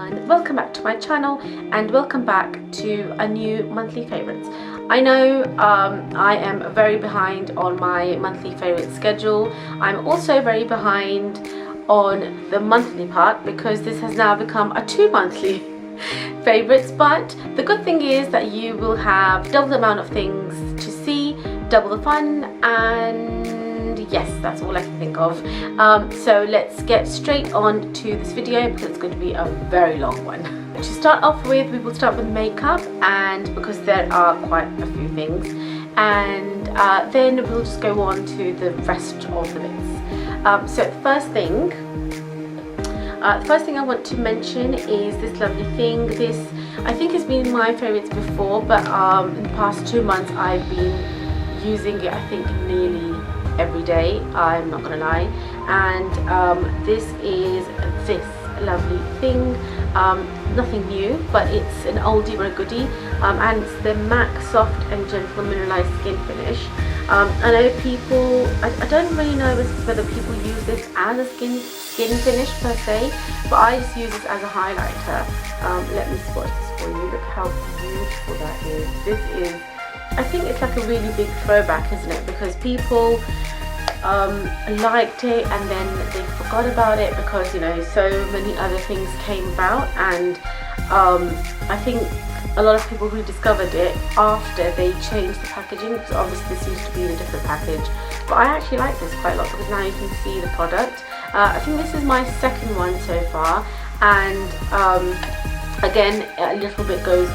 everyone, welcome back to my channel and welcome back to a new monthly favorites. I know I am very behind on my monthly favorite schedule. I'm also very behind on the monthly part because this has now become a 2 monthly favorites, but the good thing is that you will have double the amount of things to see, double the fun, and yes, that's all I can think of. So let's get straight on to this video because it's going to be a very long one. To start off with, we will start with makeup, and because there are quite a few things, and then we'll just go on to the rest of the bits. So the first thing I want to mention is this lovely thing. This I think has been my favorites before, but in the past 2 months I've been using it, I think, nearly every day, I'm not gonna lie. And this is this lovely thing, nothing new, but it's an oldie but a goodie, and it's the MAC Soft and Gentle Mineralized Skin Finish. I know people, I don't really know whether people use this as a skin finish per se, but I just use this as a highlighter. Let me swatch this for you. Look how beautiful that is. This is, I think it's like a really big throwback, isn't it? Because people liked it and then they forgot about it because, you know, so many other things came about, and I think a lot of people rediscovered it after they changed the packaging, because obviously this used to be in a different package. But I actually like this quite a lot because now you can see the product. I think this is my second one so far, and again, a little bit goes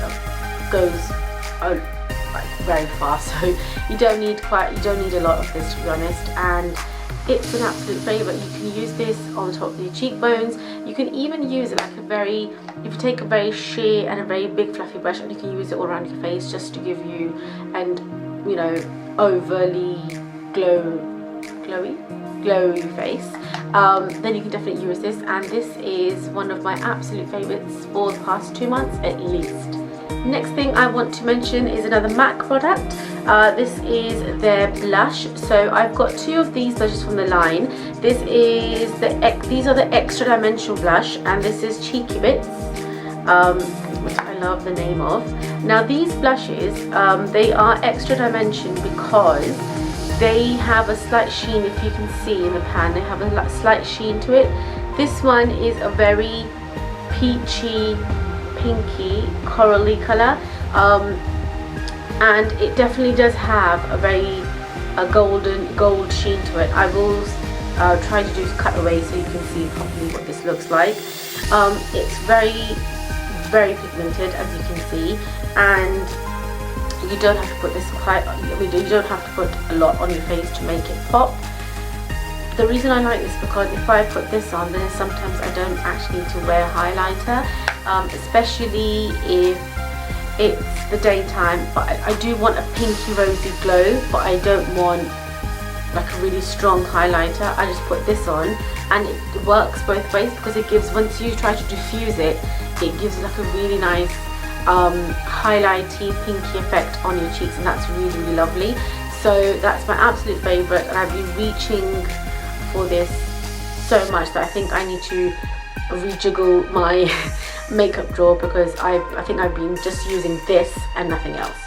like very far, so you don't need a lot of this, to be honest, and it's an absolute favourite. You can use this on top of your cheekbones. You can even use it like if you take a very sheer and a very big fluffy brush, and you can use it all around your face just to give you, and you know, overly glowy face, then you can definitely use this, and this is one of my absolute favourites for the past 2 months at least. Next thing I want to mention is another MAC product. This is their blush. So I've got 2 of these blushes from the line. These are the Extra Dimensional blush, and this is Cheeky Bits, which I love the name of. Now these blushes, they are extra dimension because they have a slight sheen. If you can see in the pan, they have a slight sheen to it. This one is a very peachy, pinky, corally colour, and it definitely does have a gold sheen to it. I will try to do cutaways so you can see properly what this looks like. It's very pigmented, as you can see, and you don't have to put this you don't have to put a lot on your face to make it pop. The reason I like this because if I put this on, then sometimes I don't actually need to wear highlighter, especially if it's the daytime. But I do want a pinky rosy glow, but I don't want like a really strong highlighter. I just put this on, and it works both ways because it gives, once you try to diffuse it, it gives like a really nice highlighty pinky effect on your cheeks, and that's really lovely. So that's my absolute favourite, and I've been reaching for this so much that I think I need to rejiggle my makeup drawer because I think I've been just using this and nothing else.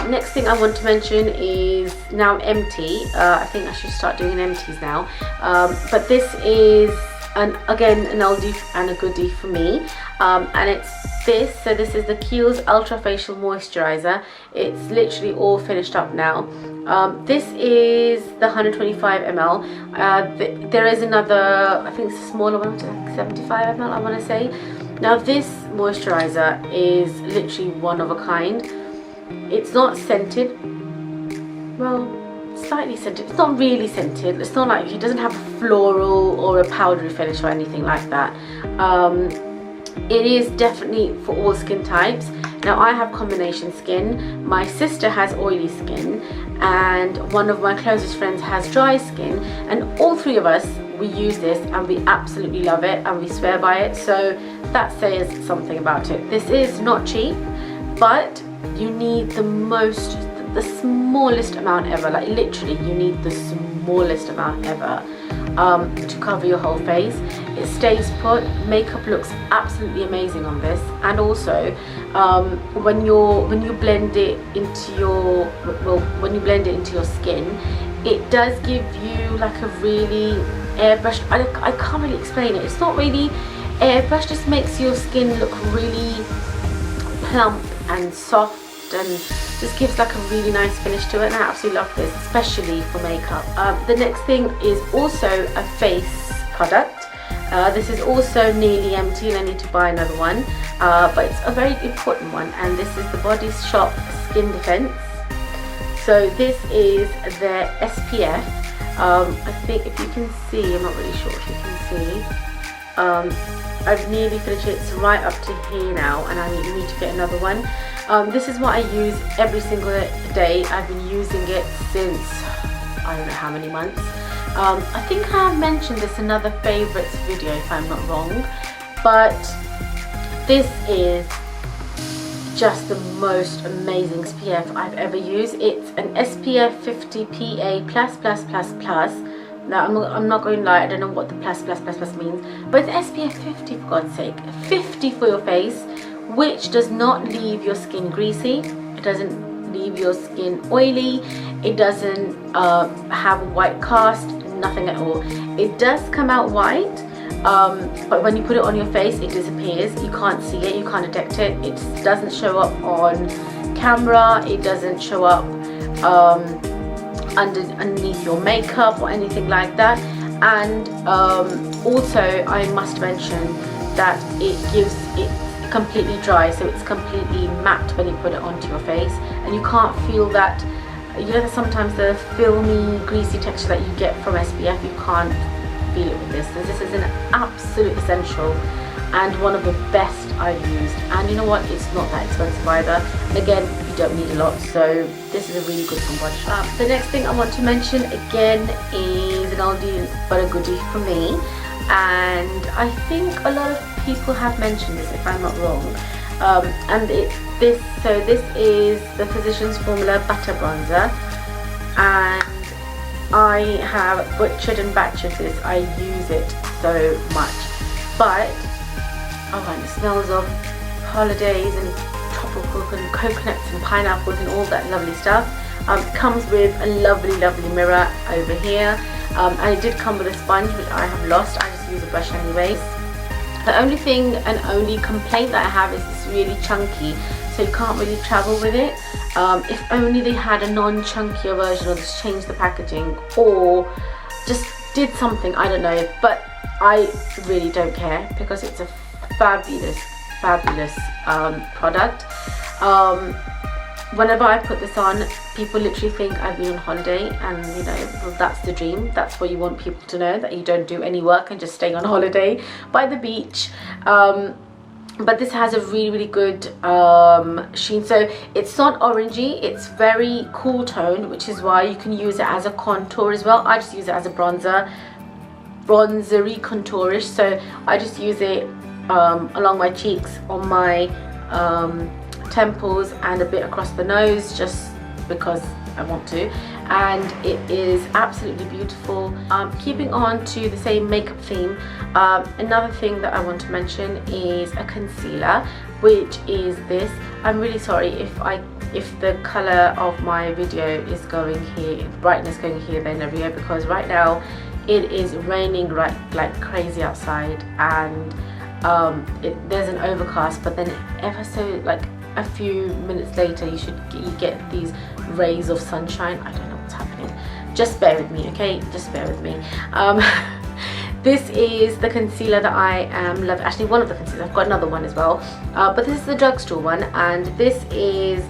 Next thing I want to mention is now empty. I think I should start doing empties now, but this is again an oldie and a goodie for me, and it's this. So this is the Kiehl's Ultra Facial Moisturizer. It's literally all finished up now. This is the 125 ml. There is another, I think it's a smaller one, which is like 75 ml, I want to say. Now this moisturizer is literally one of a kind. It's not scented, well, slightly scented. It's not really scented. It's not like, it doesn't have a floral or a powdery finish or anything like that. It is definitely for all skin types. Now I have combination skin, my sister has oily skin, and one of my closest friends has dry skin, and all 3 of us, we use this and we absolutely love it and we swear by it. So that says something about it. This is not cheap, but you need the the smallest amount ever, like literally you need the smallest amount ever to cover your whole face. It stays put. Makeup looks absolutely amazing on this, and also when you blend it into your skin, it does give you like a really airbrushed, I can't really explain it, it's not really airbrush, just makes your skin look really plump and soft and just gives like a really nice finish to it, and I absolutely love this, especially for makeup. The next thing is also a face product. This is also nearly empty and I need to buy another one, but it's a very important one, and this is the Body Shop Skin Defense. So this is their SPF. I think if you can see, I'm not really sure if you can see, I've nearly finished it. It's right up to here now, and I need to get another one. This is what I use every single day. I've been using it since I don't know how many months. I think I have mentioned this in another favourites video if I'm not wrong, but this is just the most amazing SPF I've ever used. It's an SPF 50 PA++++. Now I'm not going to lie, I don't know what the plus means, but it's SPF 50 for God's sake. 50 for your face, which does not leave your skin greasy. It doesn't leave your skin oily. It doesn't have a white cast, nothing at all. It does come out white, but when you put it on your face, it disappears. You can't see it, you can't detect it. It doesn't show up on camera. It doesn't show up underneath your makeup or anything like that. And also I must mention that it completely dry, so it's completely matte when you put it onto your face, and you can't feel that, you know, sometimes the filmy greasy texture that you get from SPF, you can't feel it with this. So this is an absolute essential and one of the best I've used, and you know what, it's not that expensive either. Again, you don't need a lot, so this is a really good from Body Shop. The next thing I want to mention again is an oldie but a goodie for me, and I think a lot of people have mentioned this if I'm not wrong, and this is the Physicians Formula Butter Bronzer, and I have butchered and batchered this. I use it so much, but oh, and it smells of holidays and tropical and coconuts and pineapples and all that lovely stuff. Comes with a lovely mirror over here, and it did come with a sponge, which I have lost. I just use a brush anyways. The only thing and only complaint that I have is it's really chunky, so you can't really travel with it. If only they had a non-chunkier version, or just changed the packaging, or just did something, I don't know, but I really don't care because it's a fabulous product. Whenever I put this on, people literally think I've been on holiday, and you know, well, that's the dream. That's what you want people to know, that you don't do any work and just stay on holiday by the beach. But this has a really good sheen, so it's not orangey, it's very cool toned, which is why you can use it as a contour as well. I just use it as a bronzery contourish, so I just use it along my cheeks, on my temples, and a bit across the nose, just because I want to, and it is absolutely beautiful. Keeping on to the same makeup theme, another thing that I want to mention is a concealer, which is this. I'm really sorry if the color of my video is going here, brightness going here, there and everywhere, because right now it is raining like crazy outside, and there's an overcast, but then ever so like a few minutes later you get these rays of sunshine. I don't know what's happening, just bear with me, okay, just bear with me. This is the concealer that I am loving. Actually, one of the concealers, I've got another one as well, but this is the drugstore one, and this is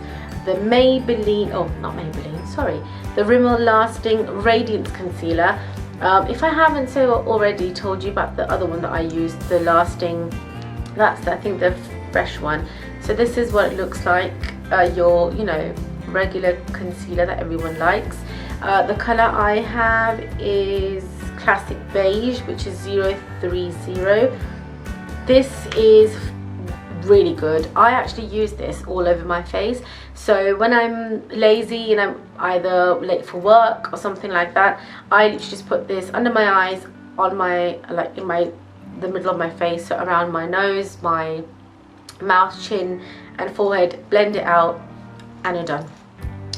the Maybelline, oh not Maybelline, sorry, the Rimmel Lasting Radiance Concealer. If I haven't so already told you about the other one that I used, the Lasting, that's I think the fresh one. So this is what it looks like, your, you know, regular concealer that everyone likes. The color I have is Classic Beige, which is 030. This is really good. I actually use this all over my face, so when I'm lazy and I'm either late for work or something like that, I literally just put this under my eyes, on my, like in the middle of my face, so around my nose, my mouth, chin and forehead, blend it out and you're done.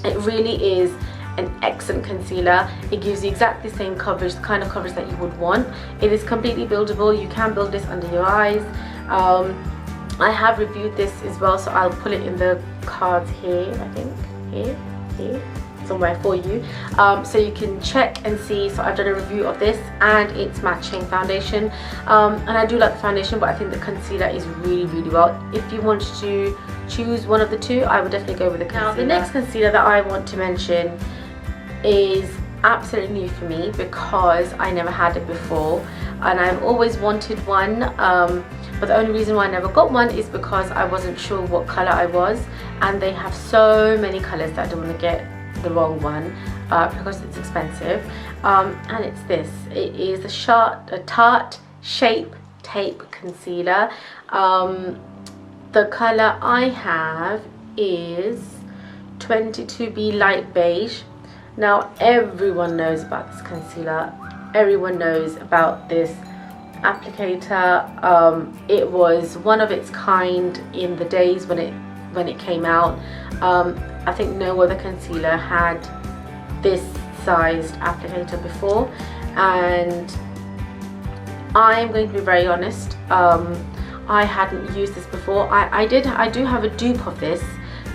It really is an excellent concealer. It gives you exactly the same coverage, the kind of coverage that you would want. It is completely buildable. You can build this under your eyes. I have reviewed this as well, so I'll put it in the cards here, I think, here, somewhere for you, so you can check and see. So I've done a review of this and its matching foundation, and I do like the foundation, but I think the concealer is really well. If you want to choose one of the two, I would definitely go with the concealer. Now the next concealer that I want to mention is absolutely new for me because I never had it before and I've always wanted one, but the only reason why I never got one is because I wasn't sure what colour I was, and they have so many colours that I don't want to get the wrong one because it's expensive. And it's this. It is the Tarte Shape Tape Concealer. The colour I have is 22B Light Beige. Now everyone knows about this concealer. Everyone knows about this applicator. It was one of its kind in the days when it came out. I think no other concealer had this sized applicator before, and I'm going to be very honest, I hadn't used this before. I do have a dupe of this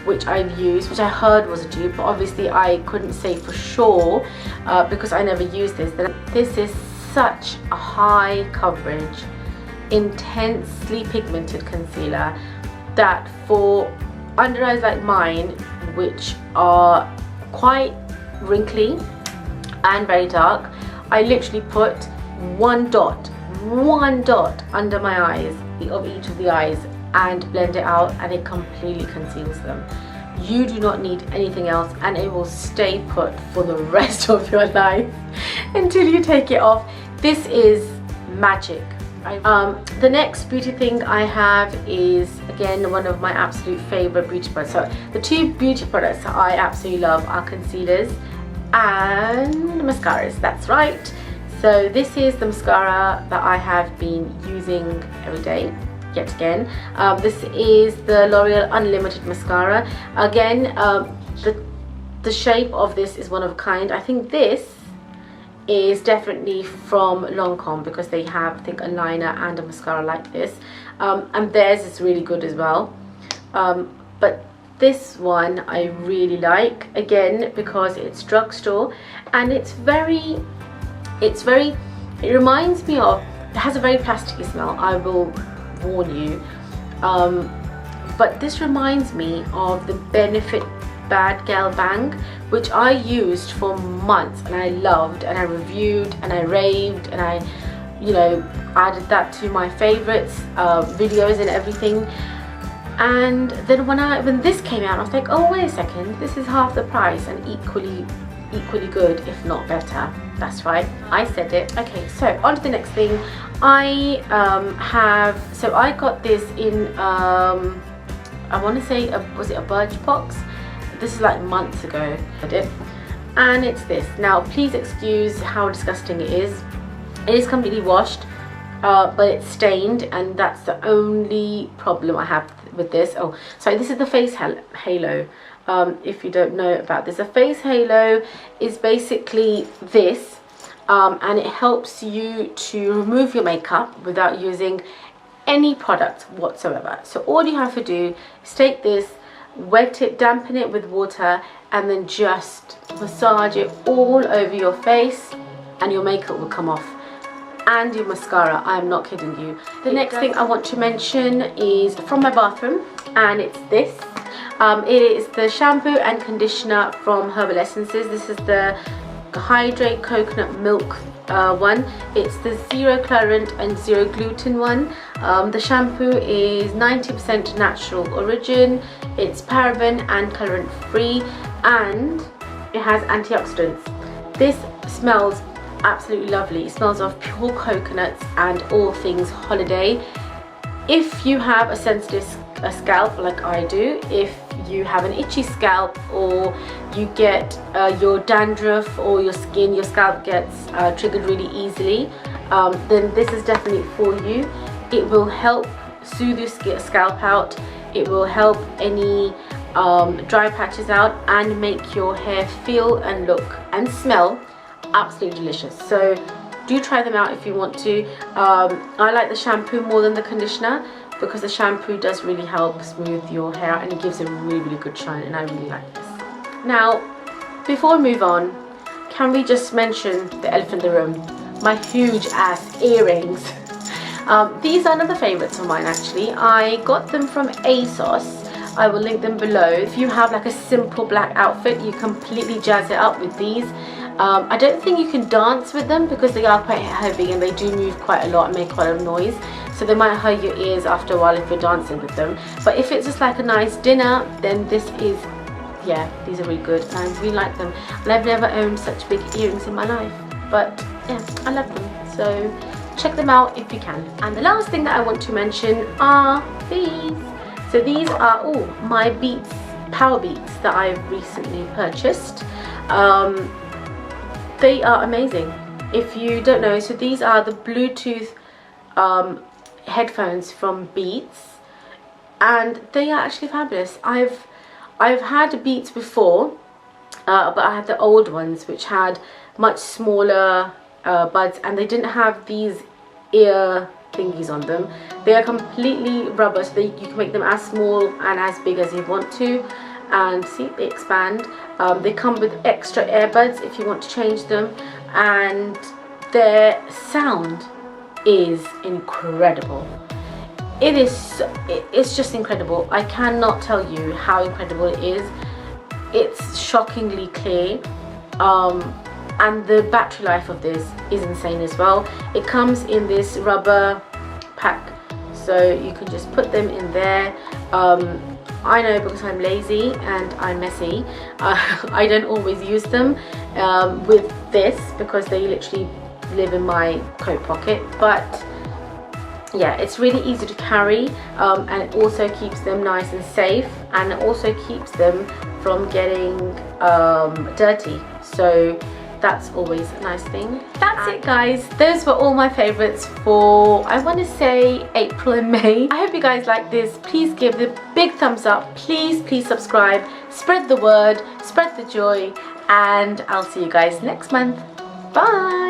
which I've used, which I heard was a dupe, but obviously I couldn't say for sure because I never used this. This is such a high coverage, intensely pigmented concealer that for under eyes like mine, which are quite wrinkly and very dark, I literally put one dot under my eyes, of each of the eyes, and blend it out, and it completely conceals them. You do not need anything else, and it will stay put for the rest of your life until you take it off. This is magic. The next beauty thing I have is, again, one of my absolute favorite beauty products. So the two beauty products that I absolutely love are concealers and mascaras. That's right. So this is the mascara that I have been using every day, yet again. This is the L'Oreal Unlimited mascara. Again, the shape of this is one of a kind. I think this is definitely from Lancome because they have, I think, a liner and a mascara like this, and theirs is really good as well. But this one I really like, again, because it's drugstore and it reminds me of, it has a very plasticky smell, I will warn you, but this reminds me of the Benefit Bad Girl Bang, which I used for months and I loved, and I reviewed and I raved, and I, you know, added that to my favorites, videos and everything. And then when this came out, I was like, oh wait a second, this is half the price and equally good, if not better. That's right, I said it. Okay, so on to the next thing. I got this in I want to say was it a Birchbox? This is like months ago I did, and it's this. Now please excuse how disgusting it is. It is completely washed, but it's stained, and that's the only problem I have with this. Oh, sorry, this is the face halo. If you don't know about this, a face halo is basically this, and it helps you to remove your makeup without using any product whatsoever. So all you have to do is take this, wet it, dampen it with water, and then just massage it all over your face, and your makeup will come off, and your mascara. I am not kidding you. The next thing I want to mention is from my bathroom, and it's this. It is the shampoo and conditioner from Herbal Essences. This is the Hydrate Coconut Milk one. It's the zero colorant and zero gluten one. The shampoo is 90% natural origin. It's paraben and colorant free, and it has antioxidants. This smells absolutely lovely. It smells of pure coconuts and all things holiday. If you have a sensitive a scalp like I do, if you have an itchy scalp, or you get your dandruff or your scalp gets triggered really easily, then this is definitely for you. It will help soothe your scalp out. It will help any dry patches out and make your hair feel and look and smell absolutely delicious. So do try them out if you want to. I like the shampoo more than the conditioner, because the shampoo does really help smooth your hair and it gives a really good shine, and I really like this. Now, before we move on, can we just mention the elephant in the room? My huge ass earrings. These are another favourites of mine actually. I got them from ASOS. I will link them below. If you have like a simple black outfit, you completely jazz it up with these. I don't think you can dance with them because they are quite heavy and they do move quite a lot and make quite a lot of noise, so they might hurt your ears after a while if you're dancing with them. But if it's just like a nice dinner, then this is, yeah, these are really good and I really like them. And I've never owned such big earrings in my life, but yeah, I love them. So check them out if you can. And the last thing that I want to mention are these. So these are my Beats, Power Beats that I've recently purchased. They are amazing. If you don't know, so these are the Bluetooth headphones from Beats, and they are actually fabulous. I've had Beats before, but I had the old ones which had much smaller buds, and they didn't have these ear thingies on them. They are completely rubber, so you can make them as small and as big as you want to. And see, they expand. They come with extra earbuds if you want to change them, and their sound is incredible. It's just incredible. I cannot tell you how incredible it is. It's shockingly clear, and the battery life of this is insane as well. It comes in this rubber pack, so you can just put them in there. I know, because I'm lazy and I'm messy, I don't always use them with this because they literally live in my coat pocket. But yeah, it's really easy to carry, and it also keeps them nice and safe, and it also keeps them from getting dirty. So that's always a nice thing. That's it guys, those were all my favorites for, I want to say, April and May. I hope you guys like this. Please give the big thumbs up, please subscribe, spread the word, spread the joy, and I'll see you guys next month. Bye.